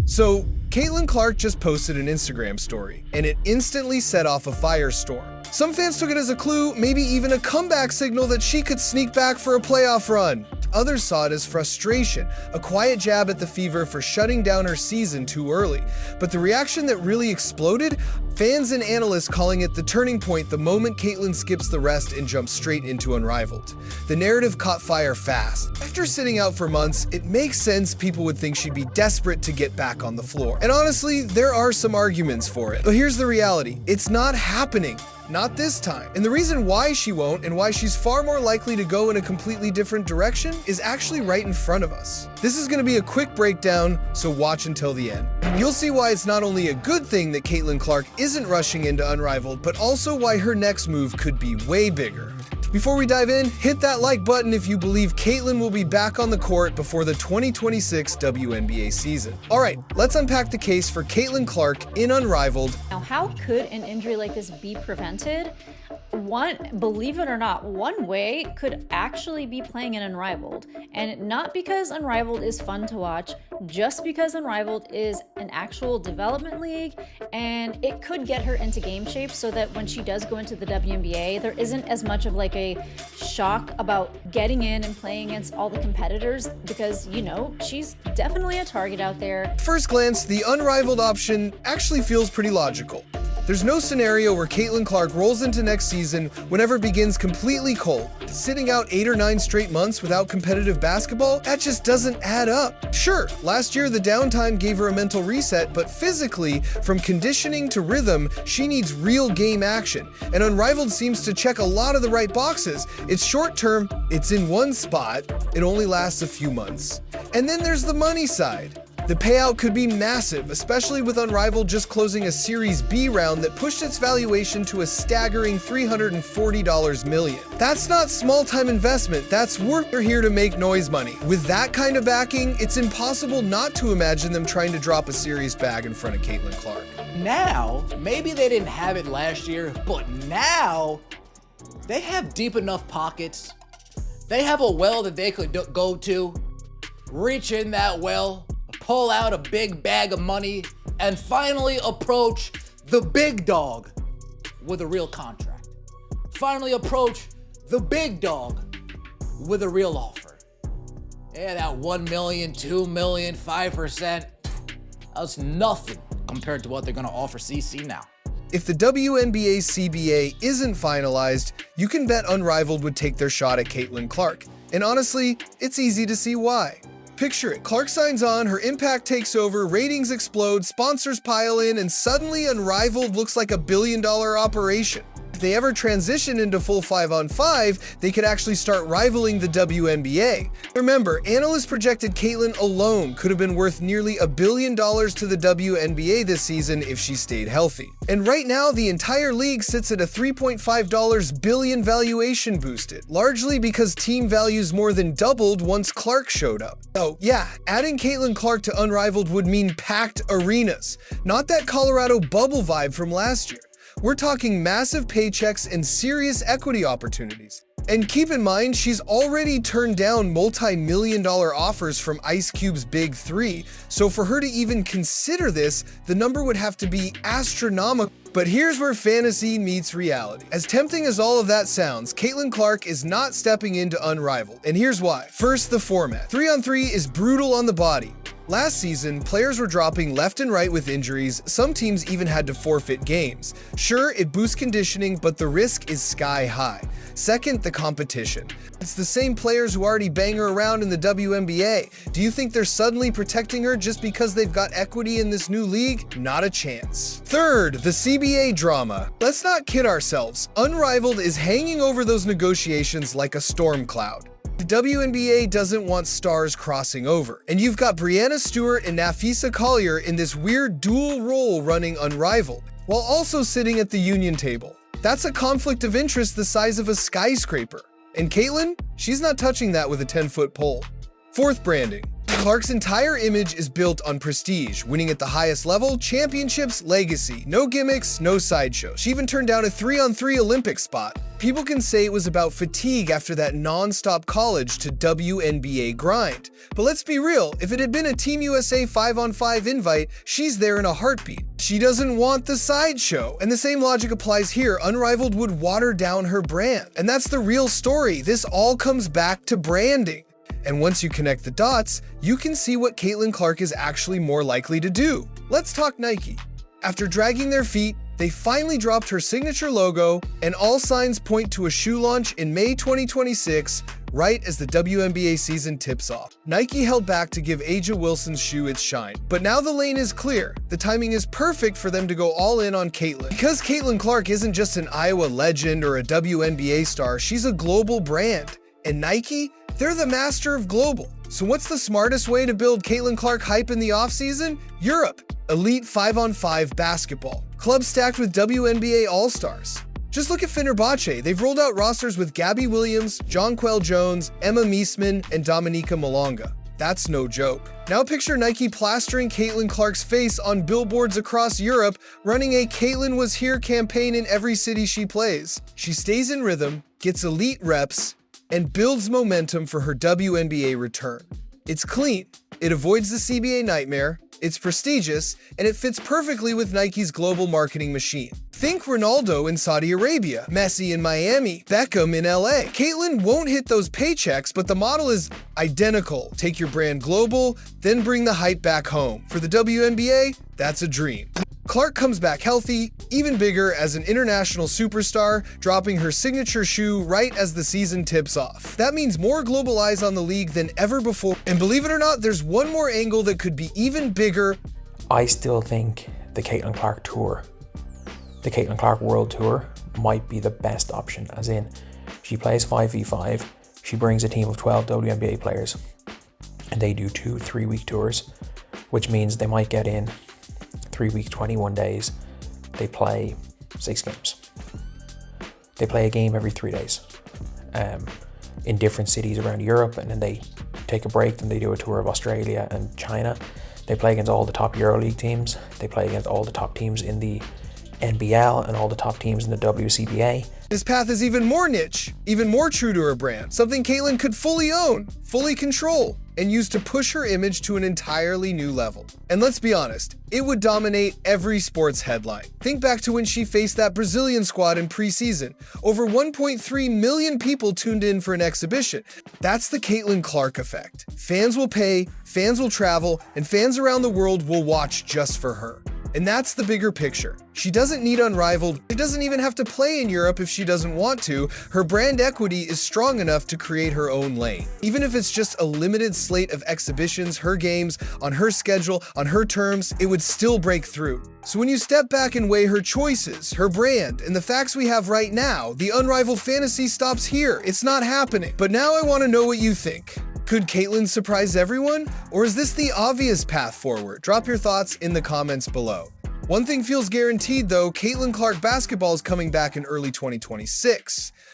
So, Caitlin Clark just posted an Instagram story, and it instantly set off a firestorm. Some fans took it as a clue, maybe even a comeback signal that she could sneak back for a playoff run. Others saw it as frustration, a quiet jab at the Fever for shutting down her season too early. But the reaction that really exploded? Fans and analysts calling it the turning point the moment Caitlin skips the rest and jumps straight into Unrivaled. The narrative caught fire fast. After sitting out for months, it makes sense people would think she'd be desperate to get back on the floor. And honestly, there are some arguments for it. But here's the reality. It's not happening. Not this time. And the reason why she won't and why she's far more likely to go in a completely different direction is actually right in front of us. This is going to be a quick breakdown, so watch until the end. You'll see why it's not only a good thing that Caitlin Clark isn't rushing into Unrivaled, but also why her next move could be way bigger. Before we dive in, hit that like button if you believe Caitlin will be back on the court before the 2026 WNBA season. Alright, let's unpack the case for Caitlin Clark in Unrivaled. Now, how could an injury like this be prevented? Believe it or not, Wnba could actually be playing in Unrivaled. And not because Unrivaled is fun to watch, just because Unrivaled is an actual development league and it could get her into game shape so that when she does go into the WNBA, there isn't as much of like a shock about getting in and playing against all the competitors because, you know, she's definitely a target out there. First glance, the Unrivaled option actually feels pretty logical. There's no scenario where Caitlin Clark rolls into next season whenever it begins completely cold. Sitting out 8 or 9 straight months without competitive basketball, that just doesn't add up. Sure, last year the downtime gave her a mental reset, but physically, from conditioning to rhythm, she needs real game action. And Unrivaled seems to check a lot of the right boxes. It's short term, it's in one spot, it only lasts a few months. And then there's the money side. The payout could be massive, especially with Unrivaled just closing a Series B round that pushed its valuation to a staggering $340 million. That's not small-time investment, that's worth it here to make noise money. With that kind of backing, it's impossible not to imagine them trying to drop a serious bag in front of Caitlin Clark. Now, maybe they didn't have it last year, but now they have deep enough pockets. They have a well that they could go to, reach in that well, pull out a big bag of money, and finally approach the big dog with a real contract. Finally approach the big dog with a real offer. Yeah, that 1 million, 2 million, 5%, that's nothing compared to what they're gonna offer CC now. If the WNBA CBA isn't finalized, you can bet Unrivaled would take their shot at Caitlin Clark. And honestly, it's easy to see why. Picture it, Clark signs on, her impact takes over, ratings explode, sponsors pile in, and suddenly Unrivaled looks like $1 billion operation. If they ever transition into full 5-on-5, they could actually start rivaling the WNBA. Remember, analysts projected Caitlin alone could have been worth nearly $1 billion to the WNBA this season if she stayed healthy. And right now, the entire league sits at a $3.5 billion valuation boosted, largely because team values more than doubled once Clark showed up. Oh yeah, adding Caitlin Clark to Unrivaled would mean packed arenas, not that Colorado bubble vibe from last year. We're talking massive paychecks and serious equity opportunities. And keep in mind, she's already turned down multi-million-dollar offers from Ice Cube's Big Three, so for her to even consider this, the number would have to be astronomical. But here's where fantasy meets reality. As tempting as all of that sounds, Caitlin Clark is not stepping into Unrivaled, and here's why. First, the format. 3-on-3 is brutal on the body. Last season, players were dropping left and right with injuries, some teams even had to forfeit games. Sure, it boosts conditioning, but the risk is sky high. Second, the competition. It's the same players who already bang her around in the WNBA. Do you think they're suddenly protecting her just because they've got equity in this new league? Not a chance. Third, the CBA drama. Let's not kid ourselves. Unrivaled is hanging over those negotiations like a storm cloud. The WNBA doesn't want stars crossing over, and you've got Brianna Stewart and Nafisa Collier in this weird dual role running Unrivaled, while also sitting at the union table. That's a conflict of interest the size of a skyscraper. And Caitlin, she's not touching that with a 10-foot pole. Fourth, branding. Clark's entire image is built on prestige, winning at the highest level, championships, legacy, no gimmicks, no sideshow. She even turned down a 3-on-3 Olympic spot. People can say it was about fatigue after that non-stop college to WNBA grind. But let's be real, if it had been a Team USA 5-on-5 invite, she's there in a heartbeat. She doesn't want the sideshow. And the same logic applies here. Unrivaled would water down her brand. And that's the real story. This all comes back to branding. And once you connect the dots, you can see what Caitlin Clark is actually more likely to do. Let's talk Nike. After dragging their feet, they finally dropped her signature logo, and all signs point to a shoe launch in May 2026, right as the WNBA season tips off. Nike held back to give A'ja Wilson's shoe its shine, but now the lane is clear. The timing is perfect for them to go all in on Caitlin. Because Caitlin Clark isn't just an Iowa legend or a WNBA star, she's a global brand. And Nike, they're the master of global. So what's the smartest way to build Caitlin Clark hype in the offseason? Europe. Elite 5-on-5 basketball. Clubs stacked with WNBA All-Stars. Just look at Fenerbahce. They've rolled out rosters with Gabby Williams, Jonquel Jones, Emma Meesman, and Dominika Malonga. That's no joke. Now picture Nike plastering Caitlin Clark's face on billboards across Europe, running a Caitlin Was Here campaign in every city she plays. She stays in rhythm, gets elite reps, and builds momentum for her WNBA return. It's clean, it avoids the CBA nightmare, it's prestigious, and it fits perfectly with Nike's global marketing machine. Think Ronaldo in Saudi Arabia, Messi in Miami, Beckham in LA. Caitlin won't hit those paychecks, but the model is identical. Take your brand global, then bring the hype back home. For the WNBA, that's a dream. Clark comes back healthy, even bigger as an international superstar, dropping her signature shoe right as the season tips off. That means more global eyes on the league than ever before. And believe it or not, there's one more angle that could be even bigger. I still think the Caitlin Clark Tour, the Caitlin Clark World Tour, might be the best option, as in, she plays 5v5, she brings a team of 12 WNBA players, and they do 2 3-week tours, which means they might get in 3 weeks, 21 days, they play 6 games. They play a game every 3 days in different cities around Europe, and then they take a break, then they do a tour of Australia and China. They play against all the top EuroLeague teams, they play against all the top teams in the NBL and all the top teams in the WCBA. This path is even more niche, even more true to her brand, something Caitlin could fully own, fully control, and use to push her image to an entirely new level. And let's be honest, it would dominate every sports headline. Think back to when she faced that Brazilian squad in preseason. Over 1.3 million people tuned in for an exhibition. That's the Caitlin Clark effect. Fans will pay, fans will travel, and fans around the world will watch just for her. And that's the bigger picture. She doesn't need Unrivaled. She doesn't even have to play in Europe if she doesn't want to. Her brand equity is strong enough to create her own lane. Even if it's just a limited slate of exhibitions, her games, on her schedule, on her terms, it would still break through. So when you step back and weigh her choices, her brand, and the facts we have right now, the Unrivaled fantasy stops here. It's not happening. But now I want to know what you think. Could Caitlin surprise everyone? Or is this the obvious path forward? Drop your thoughts in the comments below. One thing feels guaranteed though, Caitlin Clark basketball is coming back in early 2026.